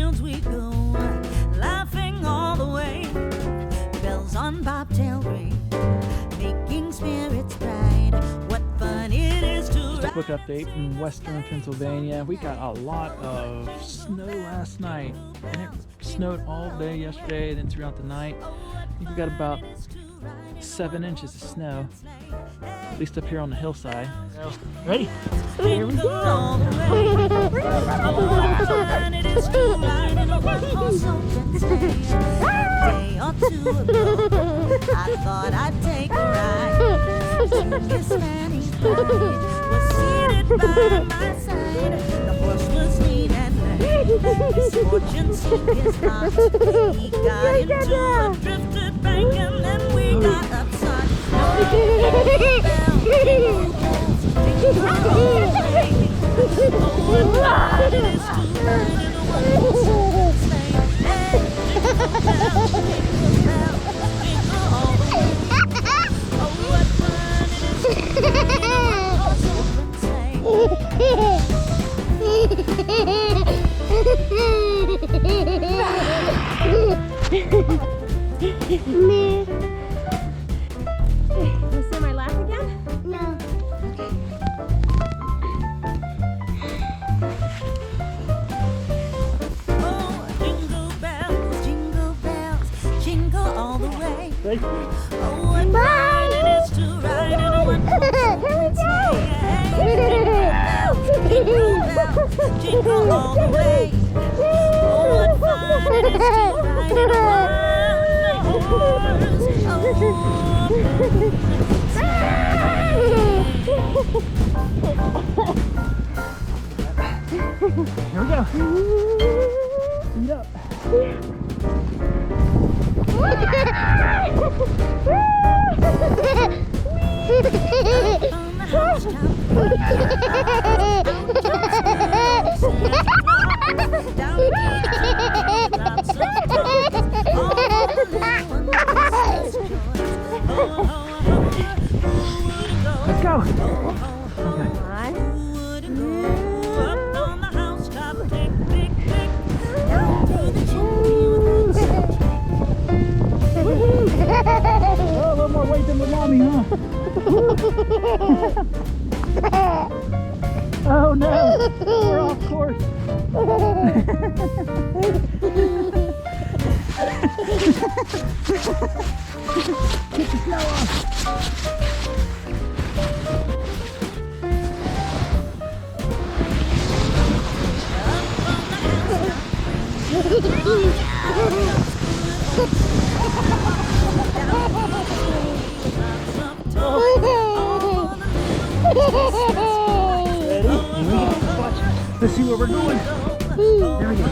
fields we go, laughing all the way. Bells on bobtail ring, making spirits bright. What fun it is to Just a quick update from western Pennsylvania. We got a lot of snow last night, and it snowed all day yesterday and then throughout the night. I think we got about 7 inches of snow, at least up here on the hillside. Ready? Here we go! I thought I'd take a ride to Miss Fanny's bride. Was seated by my side. The horse was lean and lame. His fortune seemed his lot. He got into a drifted bank and then we got upside. Am I laughing again? No. Jingle all the way. Ready? Oh, what fun it is to ride in a one-horse sleigh. Jingle all the way. Oh, what fun it is to ride in a Here we go. Speed up. Let's go. Okay. Oh, a little more weight than the mommy, huh? Oh no, we're off course. Get the snow off. Ready? Watch. Let's see where we're going. There we go.